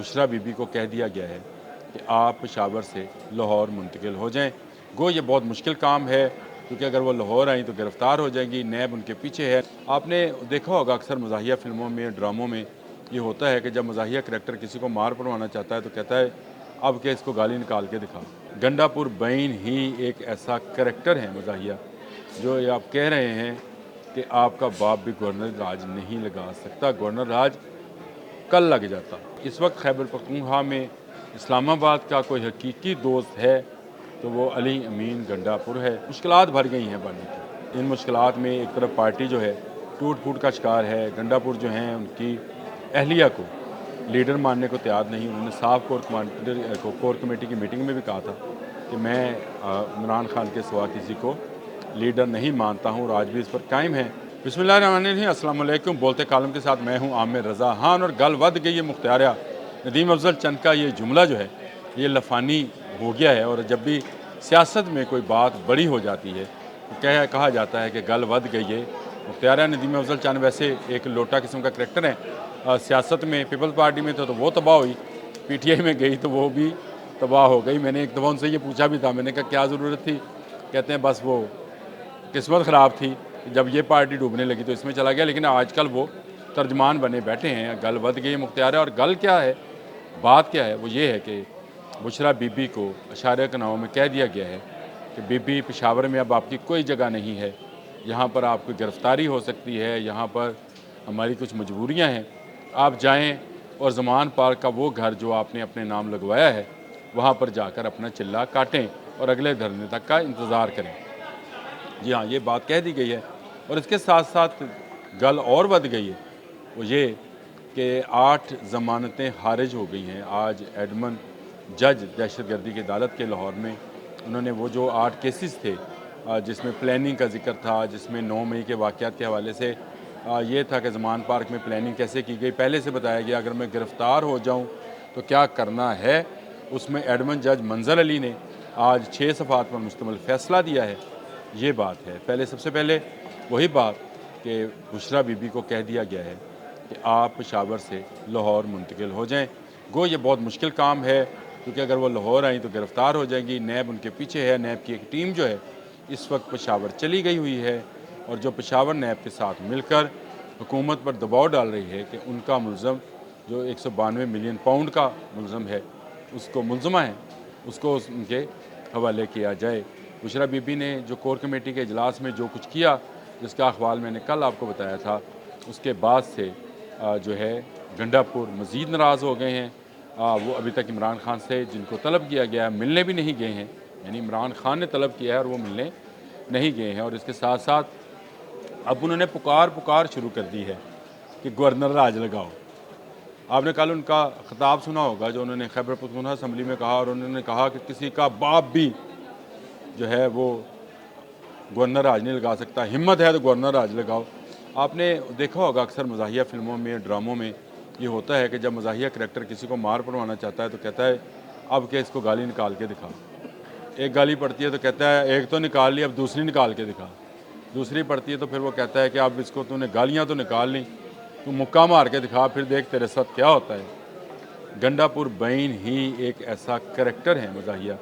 بشرا बीबी को कह दिया गया है कि आप पेशावर से लाहौर मुंतकिल हो जाएं। गो ये बहुत मुश्किल काम है क्योंकि अगर वो लाहौर आईं तो गिरफ़्तार हो जाएंगी, नैब उनके पीछे है। आपने देखा होगा अक्सर मज़ाहिया फ़िल्मों में, ड्रामों में ये होता है कि जब मज़ाहिया करैक्टर किसी को मार पड़वाना चाहता है तो कहता है अब क्या इसको गाली निकाल के दिखा। गंडापुर बईन ही एक ऐसा करैक्टर है मज़ाहिया जो ये आप कह रहे हैं कि आपका बाप भी गवर्नर राज नहीं लगा सकता, गवर्नर राज कल लग जाता। इस वक्त खैबर पख्तूनख्वा में इस्लामाबाद का कोई हकीकी दोस्त है तो वो अली अमीन गंडापुर है। मुश्किलात भर गई हैं बनने की। इन मुश्किलात में एक तरफ पार्टी जो है टूट फूट का शिकार है। गंडापुर जो हैं उनकी अहलिया को लीडर मानने को तैयार नहीं। उन्होंने साफ कोर कमेटी की मीटिंग में भी कहा था कि मैं इमरान खान के सिवा किसी को लीडर नहीं मानता हूँ, और आज भी इस पर कायम है। बिस्मिल्लाहिर्रहमानिर्रहीम, अस्सलाम वालेकुम। बोलते कालम के साथ मैं हूँ आमिर रज़ा खान। और गल वध गई है मुख्तारा नदीम अफजल चंद का ये जुमला जो है ये लफानी हो गया है। और जब भी सियासत में कोई बात बड़ी हो जाती है तो कहा जाता है कि गल वध गई है। मुख्तारा नदीम अफजल चंद वैसे एक लोटा किस्म का करैक्टर है। सियासत में पीपल्स पार्टी में तो वो तबाह हुई, PTI में गई तो वो भी तबाह हो गई। मैंने एक दफ़ा उनसे ये पूछा भी था, मैंने कहा क्या ज़रूरत थी? कहते हैं बस वो किस्मत ख़राब थी, जब ये पार्टी डूबने लगी तो इसमें चला गया। लेकिन आजकल वो तर्जमान बने बैठे हैं। गल वध गई मुख्तार है। और गल क्या है, बात क्या है, वो ये है कि बुशरा बीबी को अशारे के नामों में कह दिया गया है कि बीबी पेशावर में अब आपकी कोई जगह नहीं है, यहाँ पर आपकी गिरफ़्तारी हो सकती है, यहाँ पर हमारी कुछ मजबूरियाँ हैं, आप जाएँ और ज़मान पार्क का वो घर जो आपने अपने नाम लगवाया है वहाँ पर जाकर अपना चिल्ला काटें और अगले धरने तक का इंतज़ार करें। जी हाँ, ये बात कह दी गई है। और इसके साथ साथ गल और बढ़ गई है, वो ये कि 8 ज़मानतें खारिज हो गई हैं। आज एडमन जज दहशतगर्दी की अदालत के लाहौर में उन्होंने वो जो 8 केसेस थे जिसमें प्लानिंग का जिक्र था, जिसमें 9 मई के वाक़यात के हवाले से ये था कि ज़मान पार्क में प्लानिंग कैसे की गई, पहले से बताया गया अगर मैं गिरफ़्तार हो जाऊँ तो क्या करना है। उसमें एडमन जज मंजर अली ने आज 6 सफ़ात पर मुश्तमिल फ़ैसला दिया है। ये बात है। पहले सबसे पहले वही बात कि बुशरा बीबी को कह दिया गया है कि आप पेशावर से लाहौर मुंतकिल हो जाएं। गो ये बहुत मुश्किल काम है क्योंकि अगर वो लाहौर आईं तो गिरफ़्तार हो जाएंगी, नैब उनके पीछे है। नैब की एक टीम जो है इस वक्त पेशावर चली गई हुई है और जो पेशावर नैब के साथ मिलकर हुकूमत पर दबाव डाल रही है कि उनका मुलज़म जो 192 मिलियन पाउंड का मुलज़म है, उसको मुलज़मा है, उसको उनके हवाले किया जाए। बुशरा बीबी ने जो कोर कमेटी के इजलास में जो कुछ किया, जिसका अहवाल मैंने कल आपको बताया था, उसके बाद से जो है गंडापुर मज़ीद नाराज़ हो गए हैं। वो अभी तक इमरान खान से जिनको तलब किया गया है मिलने भी नहीं गए हैं, यानी इमरान खान ने तलब किया है और वो मिलने नहीं गए हैं। और इसके साथ साथ अब उन्होंने पुकार शुरू कर दी है कि गवर्नर राज लगाओ। आपने कल उनका ख़िताब सुना होगा जो उन्होंने खैबर पख्तूनख्वा असम्बली में कहा, और उन्होंने कहा कि किसी का बाप भी जो है वो गवर्नर राज नहीं लगा सकता, हिम्मत है तो गवर्नर राज लगाओ। आपने देखा होगा अक्सर मज़ाहिया फ़िल्मों में, ड्रामों में ये होता है कि जब मज़ाहिया करैक्टर किसी को मार पड़वाना चाहता है तो कहता है अब क्या इसको गाली निकाल के दिखा। एक गाली पड़ती है तो कहता है एक तो निकाल ली, अब दूसरी निकाल के दिखा। दूसरी पड़ती है तो फिर वो कहता है कि अब इसको तूने गालियाँ तो निकाल ली, तू मुक्का मार के दिखा, फिर देख तेरे साथ क्या होता है। गंडापुर बईन ही एक ऐसा करैक्टर है मज़ाहिया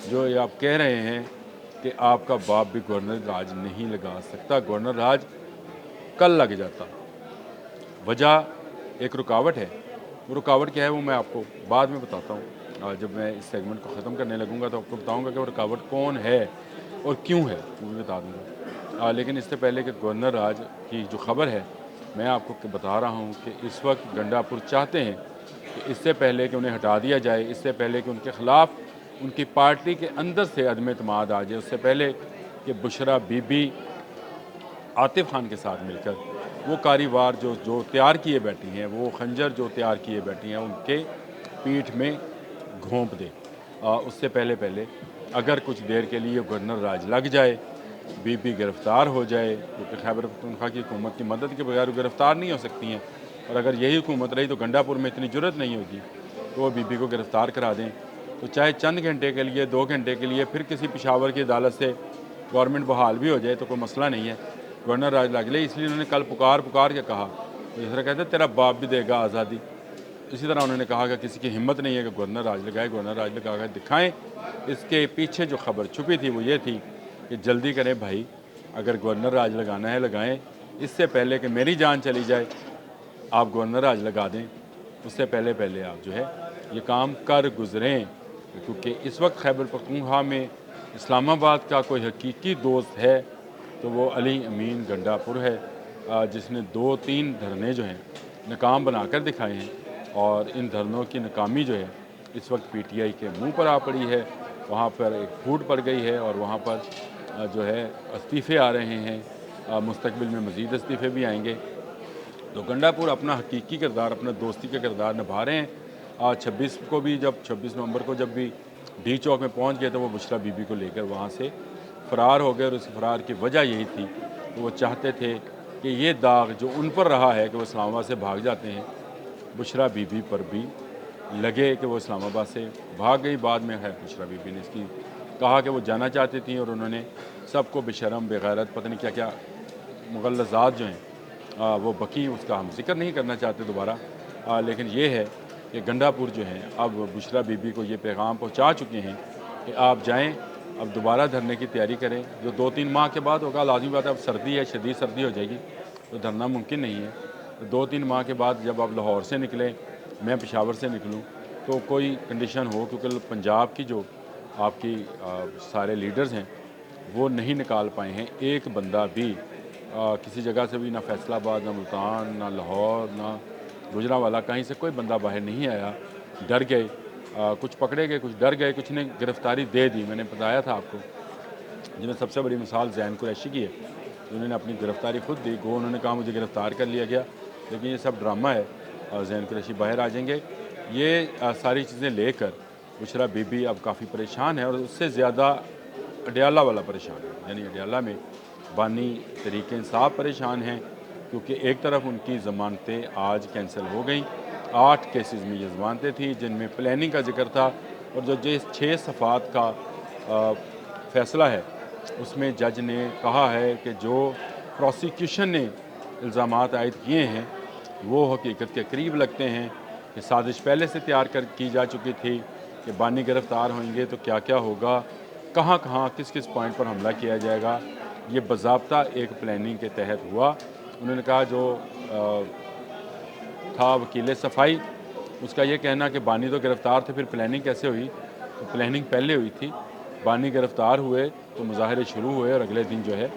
जो ये आप कह रहे हैं कि आपका बाप भी गवर्नर राज नहीं लगा सकता, गवर्नर राज कल लग जाता। वजह एक रुकावट है। वो रुकावट क्या है वो मैं आपको बाद में बताता हूँ। जब मैं इस सेगमेंट को ख़त्म करने लगूँगा तो आपको बताऊँगा कि वो रुकावट कौन है और क्यों है, वो भी बता दूँगा। लेकिन इससे पहले कि गवर्नर राज की जो ख़बर है मैं आपको बता रहा हूँ कि इस वक्त गंडापुर चाहते हैं कि इससे पहले कि उन्हें हटा दिया जाए, इससे पहले कि उनके ख़िलाफ़ उनकी पार्टी के अंदर से अदम एतमाद आ जाए, उससे पहले कि बुशरा बीबी आतिफ खान के साथ मिलकर वो कारीवार जो तैयार किए बैठी हैं, वो खंजर जो तैयार किए बैठी हैं उनके पीठ में घोंप दे। उससे पहले अगर कुछ देर के लिए गवर्नर राज लग जाए, बीबी गिरफ़्तार हो जाए, क्योंकि खैबर पख्तूनख्वा की हुकूमत की मदद के बगैर गिरफ़्तार नहीं हो सकती हैं, और अगर यही हुकूमत रही तो गंडापुर में इतनी जुर्रत नहीं होगी तो वो बीबी को गिरफ़्तार करा दें। तो चाहे चंद घंटे के लिए, 2 घंटे के लिए फिर किसी पेशावर की अदालत से गवर्नमेंट बहाल भी हो जाए तो कोई मसला नहीं है, गवर्नर राज लग ले। इसलिए उन्होंने कल पुकार के कहा, तो जिस तरह कहते हैं तेरा बाप भी देगा आज़ादी, इसी तरह उन्होंने कहा कि किसी की हिम्मत नहीं है कि गवर्नर राज लगाए, गवर्नर राज लगा कर दिखाएँ। इसके पीछे जो खबर छुपी थी वो ये थी कि जल्दी करें भाई, अगर गवर्नर राज लगाना है लगाएँ, इससे पहले कि मेरी जान चली जाए आप गवर्नर राज लगा दें, उससे पहले पहले आप जो है ये काम कर गुज़रें। क्योंकि इस वक्त खैबर पख्तूनख्वा में इस्लामाबाद का कोई हकीकी दोस्त है तो वो अली अमीन गंडापुर है, जिसने 2-3 धरने जो हैं नाकाम बना कर दिखाए हैं, और इन धरनों की नाकामी जो है इस वक्त पीटीआई के मुंह पर आ पड़ी है। वहाँ पर एक फूट पड़ गई है और वहाँ पर जो है इस्तीफ़े आ रहे हैं, मुस्तकबिल में मज़ीद इस्तीफ़े भी आएंगे। तो गंडापुर अपना हकीकी किरदार, अपना दोस्ती का किरदार निभा रहे हैं। 26 नवंबर को जब भी डी चौक में पहुंच गए तो वो बुशरा बीबी को लेकर वहां से फ़रार हो गए, और उस फ़रार की वजह यही थी कि वो चाहते थे कि ये दाग जो उन पर रहा है कि वो इस्लामाबाद से भाग जाते हैं, बुशरा बीबी पर भी लगे कि वो इस्लामाबाद से भाग गई। बाद में है बुशरा बीबी ने इसकी कहा कि वो जाना चाहती थी, और उन्होंने सबको बेशरम बेगैरत पता नहीं क्या क्या मुग़ल्लज़ात जो हैं वो बकी, उसका हम जिक्र नहीं करना चाहते दोबारा। लेकिन ये है कि गंडापुर जो हैं अब बुशरा बीबी को ये पैगाम पहुंचा चुके हैं कि आप जाएं, अब दोबारा धरने की तैयारी करें। जो 2-3 माह के बाद होगा, लाजमी बात है, अब सर्दी है, शदीद सर्दी हो जाएगी तो धरना मुमकिन नहीं है। तो 2-3 माह के बाद जब आप लाहौर से निकलें, मैं पेशावर से निकलूँ, तो कोई कंडीशन हो, क्योंकि पंजाब की जो आपकी सारे लीडर्स हैं वो नहीं निकाल पाए हैं। एक बंदा भी किसी जगह से भी, ना फैसलाबाद, ना मुल्तान, ना लाहौर, ना गुजरांवाला, कहीं से कोई बंदा बाहर नहीं आया। डर गए, कुछ पकड़े गए, कुछ डर गए, कुछ ने गिरफ़्तारी दे दी। मैंने बताया था आपको, जिन्हें सबसे बड़ी मिसाल ज़ैन कुरैशी की है, उन्होंने अपनी गिरफ़्तारी खुद दी। गो उन्होंने कहा मुझे गिरफ़्तार कर लिया गया, लेकिन ये सब ड्रामा है, और ज़ैन कुरैशी बाहर आ जाएंगे। ये सारी चीज़ें लेकर बुशरा बीबी अब काफ़ी परेशान है, और उससे ज़्यादा अडियाला वाला परेशान है। यानी अडियाला में बानी तहरीक इंसाफ परेशान हैं, क्योंकि एक तरफ उनकी ज़मानतें आज कैंसिल हो गई। 8 केसेस में ये ज़मानतें थी जिनमें प्लानिंग का जिक्र था, और जो 6 सफ़ात का फ़ैसला है उसमें जज ने कहा है कि जो प्रोसिक्यूशन ने इल्ज़ामात आयद किए हैं वो हकीकत के करीब लगते हैं, कि साजिश पहले से तैयार की जा चुकी थी कि बानी गिरफ़्तार होंगे तो क्या क्या होगा, कहाँ कहाँ किस किस पॉइंट पर हमला किया जाएगा। ये बाज़ाब्ता एक प्लानिंग के तहत हुआ। उन्होंने कहा जो था वकील सफाई, उसका ये कहना कि बानी तो गिरफ़्तार थे, फिर प्लानिंग कैसे हुई? तो प्लानिंग पहले हुई थी, बानी गिरफ़्तार हुए तो मुज़ाहरे शुरू हुए, और अगले दिन जो है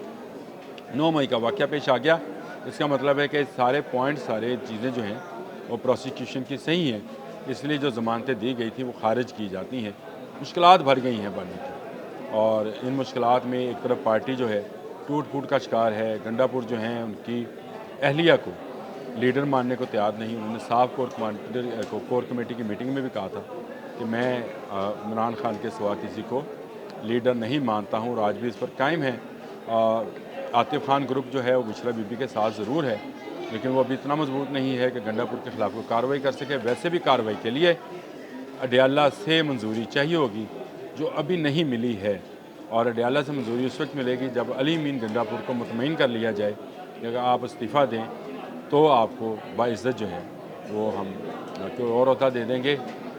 9 मई का वाक़या पेश आ गया। इसका मतलब है कि सारे पॉइंट, सारे चीज़ें जो हैं वो प्रोसिक्यूशन की सही हैं, इसलिए जो ज़मानतें दी गई थी वो खारिज की जाती हैं। मुश्किलात भर गई हैं बानी की, और इन मुश्किलात में एक तरफ पार्टी जो है टूट फूट का शिकार है। गंडापुर जो हैं उनकी अहलिया को लीडर मानने को तैयार नहीं। उन्होंने साफ कोर कमेटी की मीटिंग में भी कहा था कि मैं इमरान खान के सिवा किसी को लीडर नहीं मानता हूँ, और आज भी इस पर कायम है। आतिफ खान ग्रुप जो है वो बुशरा बीबी के साथ ज़रूर है, लेकिन वो अभी इतना मजबूत नहीं है कि गंडापुर के ख़िलाफ़ कोई कार्रवाई कर सके। वैसे भी कार्रवाई के लिए अडियाला से मंजूरी चाहिए होगी, जो अभी नहीं मिली है, और अडियाला से मंजूरी उस वक्त मिलेगी जब अली अमीन गंडापुर को मुतमईन कर लिया जाए कि अगर आप इस्तीफ़ा दें तो आपको बाइज़्ज़त जो है वो हम कोई और अहदा दे देंगे,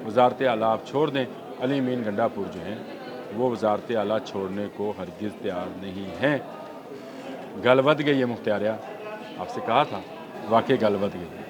वज़ारत आला आप छोड़ दें। अली अमीन गंडापुर जो हैं वो वज़ारत आला छोड़ने को हरगिज़ तैयार नहीं हैं। गल वध गई है मुख्तारिया, आपसे कहा था, वाकई गल वध गई।